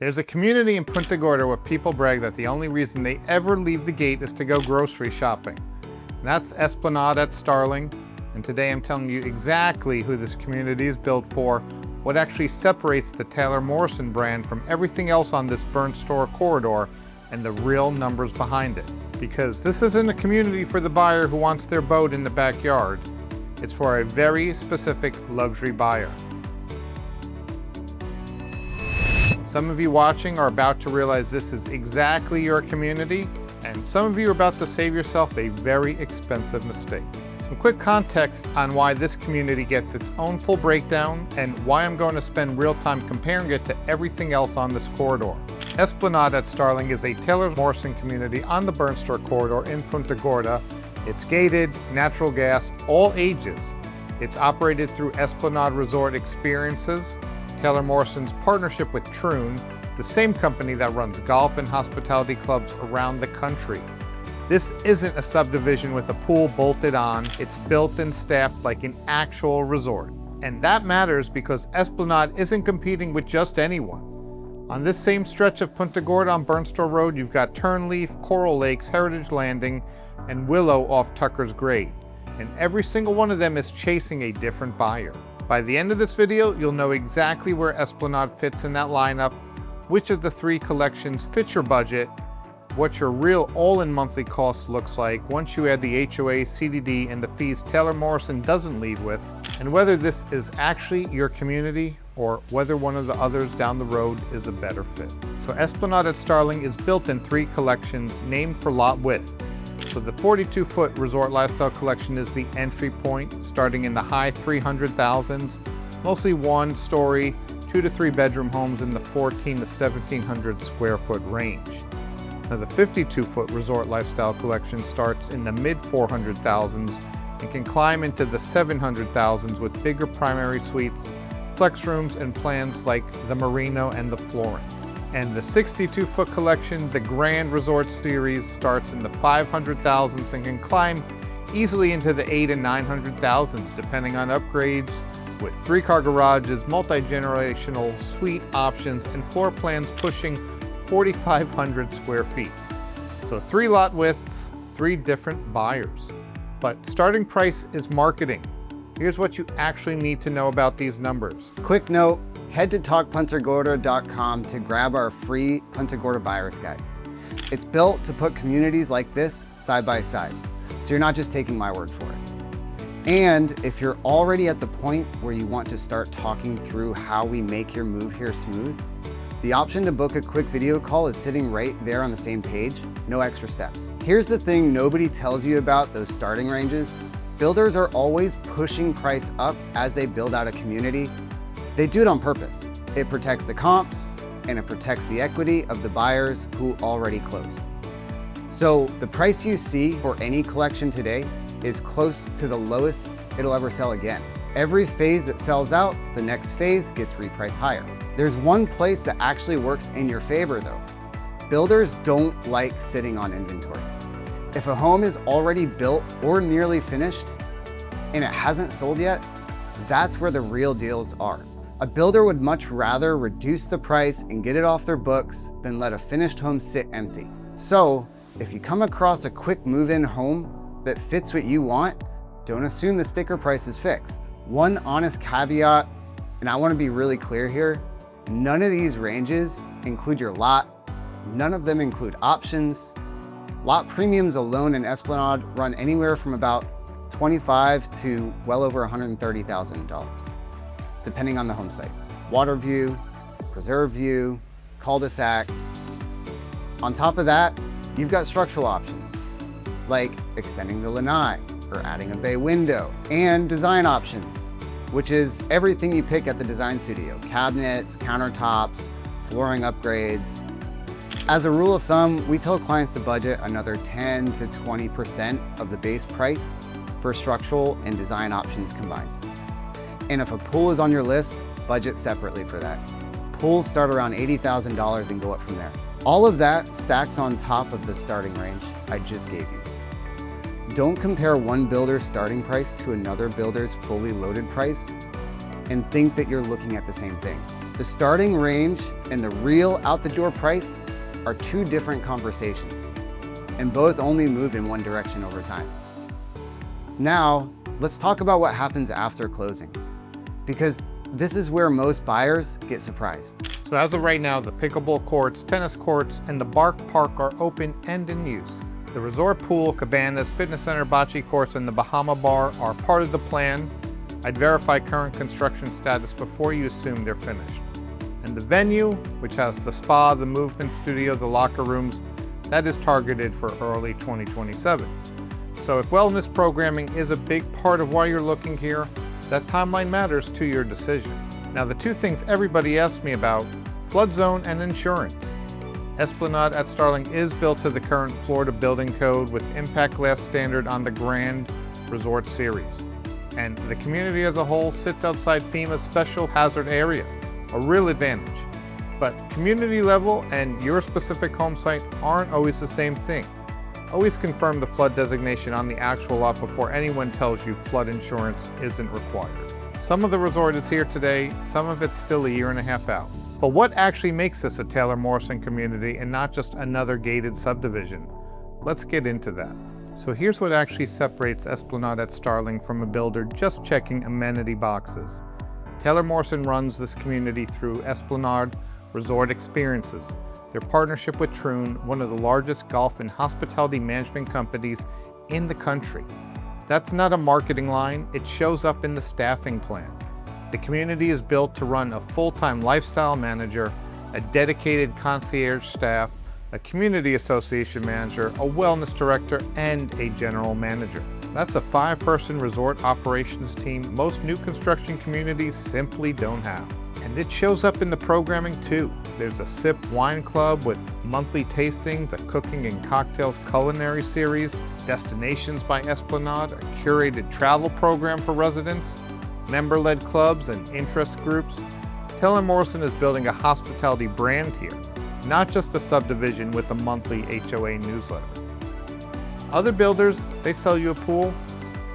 There's a community in Punta Gorda where people brag that the only reason they ever leave the gate is to go grocery shopping. And that's Esplanade at Starling. And today I'm telling you exactly who this community is built for, what actually separates the Taylor Morrison brand from everything else on this burnt store corridor, and the real numbers behind it. Because this isn't a community for the buyer who wants their boat in the backyard. It's for a very specific luxury buyer. Some of you watching are about to realize this is exactly your community, and some of you are about to save yourself a very expensive mistake. Some quick context on why this community gets its own full breakdown and why I'm going to spend real time comparing it to everything else on this corridor. Esplanade at Starling is a Taylor Morrison community on the burnt store corridor in Punta Gorda. It's gated, natural gas, all ages. It's operated through Esplanade Resort Experiences, Taylor Morrison's partnership with Troon, the same company that runs golf and hospitality clubs around the country. This isn't a subdivision with a pool bolted on. It's built and staffed like an actual resort. And that matters because Esplanade isn't competing with just anyone. On this same stretch of Punta Gorda on Burnstore Road, you've got Turnleaf, Coral Lakes, Heritage Landing, and Willow off Tucker's Grade. And every single one of them is chasing a different buyer. By the end of this video, you'll know exactly where Esplanade fits in that lineup, which of the three collections fits your budget, what your real all-in monthly cost looks like once you add the HOA, CDD, and the fees Taylor Morrison doesn't lead with, and whether this is actually your community or whether one of the others down the road is a better fit. So Esplanade at Starling is built in three collections named for lot width. So the 42-foot Resort Lifestyle Collection is the entry point, starting in the high 300,000s, mostly one-story, 2 to 3 bedroom homes in the 14 to 1,700 square foot range. Now the 52-foot Resort Lifestyle Collection starts in the mid 400,000s and can climb into the 700,000s with bigger primary suites, flex rooms, and plans like the Merino and the Florence. And the 62-foot collection, the Grand Resort Series, starts in the 500,000s and can climb easily into the 800,000 and 900,000s depending on upgrades, with 3-car garages, multi-generational suite options, and floor plans pushing 4,500 square feet. So 3 lot widths, 3 different buyers. But starting price is marketing. Here's what you actually need to know about these numbers. Quick note, head to talkpuntagorda.com to grab our free Punta Gorda Buyer's Guide. It's built to put communities like this side by side, so you're not just taking my word for it. And if you're already at the point where you want to start talking through how we make your move here smooth, the option to book a quick video call is sitting right there on the same page, no extra steps. Here's the thing nobody tells you about those starting ranges. Builders are always pushing price up as they build out a community. They do it on purpose. It protects the comps and it protects the equity of the buyers who already closed. So the price you see for any collection today is close to the lowest it'll ever sell again. Every phase that sells out, the next phase gets repriced higher. There's one place that actually works in your favor though. Builders don't like sitting on inventory. If a home is already built or nearly finished and it hasn't sold yet, that's where the real deals are. A builder would much rather reduce the price and get it off their books than let a finished home sit empty. So if you come across a quick move-in home that fits what you want, don't assume the sticker price is fixed. One honest caveat, and I want to be really clear here, none of these ranges include your lot. None of them include options. Lot premiums alone in Esplanade run anywhere from about $25,000 to well over $130,000, depending on the home site. Water view, preserve view, cul-de-sac. On top of that, you've got structural options, like extending the lanai or adding a bay window, and design options, which is everything you pick at the design studio: cabinets, countertops, flooring upgrades. As a rule of thumb, we tell clients to budget another 10 to 20% of the base price for structural and design options combined. And if a pool is on your list, budget separately for that. Pools start around $80,000 and go up from there. All of that stacks on top of the starting range I just gave you. Don't compare one builder's starting price to another builder's fully loaded price and think that you're looking at the same thing. The starting range and the real out-the-door price are two different conversations, and both only move in one direction over time. Now, let's talk about what happens after closing, because this is where most buyers get surprised. So as of right now, the pickleball courts, tennis courts, and the Bark Park are open and in use. The resort pool, cabanas, fitness center, bocce courts, and the Bahama Bar are part of the plan. I'd verify current construction status before you assume they're finished. And the venue, which has the spa, the movement studio, the locker rooms, that is targeted for early 2027. So if wellness programming is a big part of why you're looking here, that timeline matters to your decision. Now the two things everybody asks me about, flood zone and insurance. Esplanade at Starling is built to the current Florida building code with impact glass standard on the Grand Resort Series. And the community as a whole sits outside FEMA's special hazard area, a real advantage. But community level and your specific home site aren't always the same thing. Always confirm the flood designation on the actual lot before anyone tells you flood insurance isn't required. Some of the resort is here today, some of it's still a year and a half out. But what actually makes this a Taylor Morrison community and not just another gated subdivision? Let's get into that. So here's what actually separates Esplanade at Starling from a builder just checking amenity boxes. Taylor Morrison runs this community through Esplanade Resort Experiences, their partnership with Troon, one of the largest golf and hospitality management companies in the country. That's not a marketing line, it shows up in the staffing plan. The community is built to run a full-time lifestyle manager, a dedicated concierge staff, a community association manager, a wellness director, and a general manager. That's a 5-person resort operations team most new construction communities simply don't have. And it shows up in the programming too. There's a sip wine club with monthly tastings, a cooking and cocktails culinary series, destinations by Esplanade, a curated travel program for residents, member-led clubs and interest groups. Taylor Morrison is building a hospitality brand here, not just a subdivision with a monthly HOA newsletter. Other builders, they sell you a pool.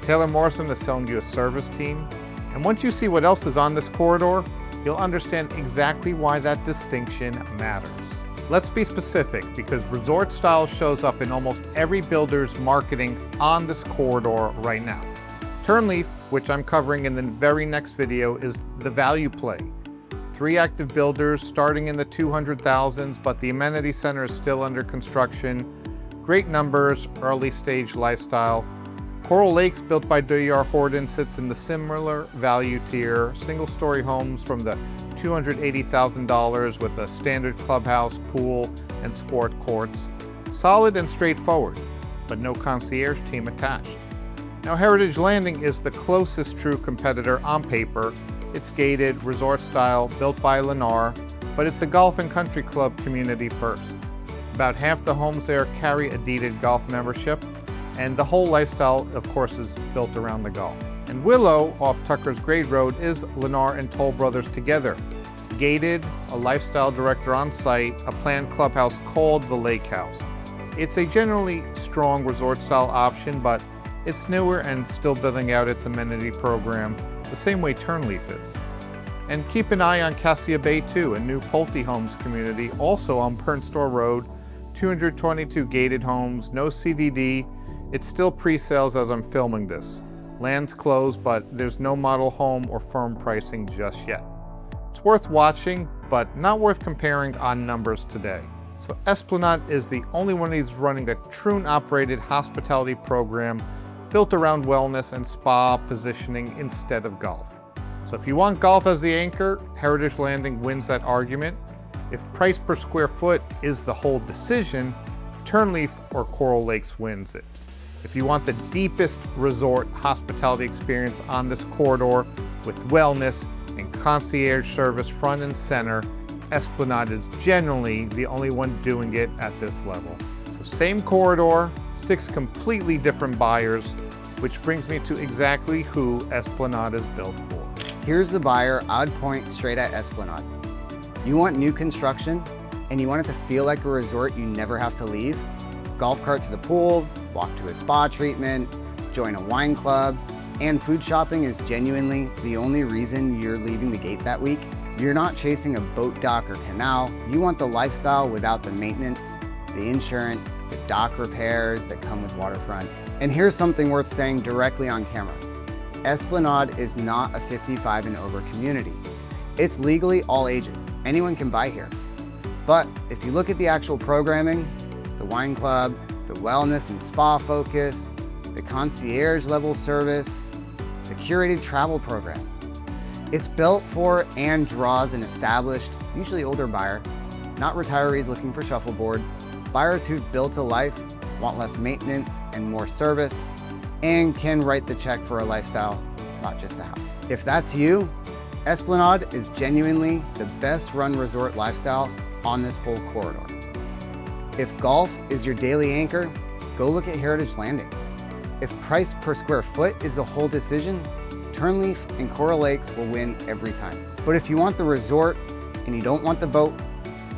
Taylor Morrison is selling you a service team. And once you see what else is on this corridor, you'll understand exactly why that distinction matters. Let's be specific, because resort style shows up in almost every builder's marketing on this corridor right now. Turnleaf, which I'm covering in the very next video, is the value play. 3 active builders starting in the 200,000s, but the amenity center is still under construction. Great numbers, early stage lifestyle. Coral Lakes, built by D.R. Horton, sits in the similar value tier. Single-story homes from the $280,000 with a standard clubhouse, pool, and sport courts. Solid and straightforward, but no concierge team attached. Now, Heritage Landing is the closest true competitor on paper. It's gated, resort style, built by Lennar, but it's a golf and country club community first. About half the homes there carry a deeded golf membership, and the whole lifestyle, of course, is built around the golf. And Willow, off Tucker's Grade Road, is Lennar and Toll Brothers together. Gated, a lifestyle director on site, a planned clubhouse called the Lake House. It's a generally strong resort-style option, but it's newer and still building out its amenity program the same way Turnleaf is. And keep an eye on Cassia Bay too, a new Pulte Homes community, also on Burnstore Road, 222 gated homes, no CDD. It's still pre-sales as I'm filming this. Land's closed, but there's no model home or firm pricing just yet. It's worth watching, but not worth comparing on numbers today. So Esplanade is the only one of these running a Troon-operated hospitality program built around wellness and spa positioning instead of golf. So if you want golf as the anchor, Heritage Landing wins that argument. If price per square foot is the whole decision, Turnleaf or Coral Lakes wins it. If you want the deepest resort hospitality experience on this corridor with wellness and concierge service front and center, Esplanade is generally the only one doing it at this level. So same corridor, 6 completely different buyers, which brings me to exactly who Esplanade is built for. Here's the buyer I'd point straight at Esplanade. You want new construction and you want it to feel like a resort you never have to leave? Golf cart to the pool, walk to a spa treatment, join a wine club, and food shopping is genuinely the only reason you're leaving the gate that week? You're not chasing a boat dock or canal. You want the lifestyle without the maintenance, the insurance, the dock repairs that come with waterfront. And here's something worth saying directly on camera. Esplanade is not a 55 and over community. It's legally all ages. Anyone can buy here. But if you look at the actual programming, the wine club, the wellness and spa focus, the concierge level service, the curated travel program, it's built for and draws an established, usually older buyer, not retirees looking for shuffleboard, buyers who've built a life, want less maintenance and more service, and can write the check for a lifestyle, not just a house. If that's you, Esplanade is genuinely the best run resort lifestyle on this whole corridor. If golf is your daily anchor, go look at Heritage Landing. If price per square foot is the whole decision, Turnleaf and Coral Lakes will win every time. But if you want the resort and you don't want the boat,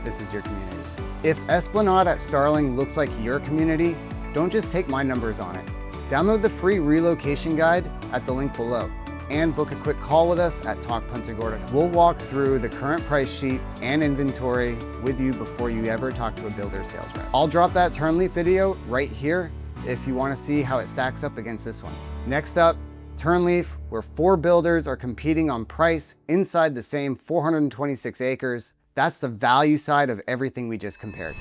this is your community. If Esplanade at Starling looks like your community, don't just take my numbers on it. Download the free relocation guide at the link below and book a quick call with us at Talk Punta Gorda. We'll walk through the current price sheet and inventory with you before you ever talk to a builder sales rep. I'll drop that Turnleaf video right here if you want to see how it stacks up against this one. Next up, Turnleaf, where 4 builders are competing on price inside the same 426 acres. That's the value side of everything we just compared.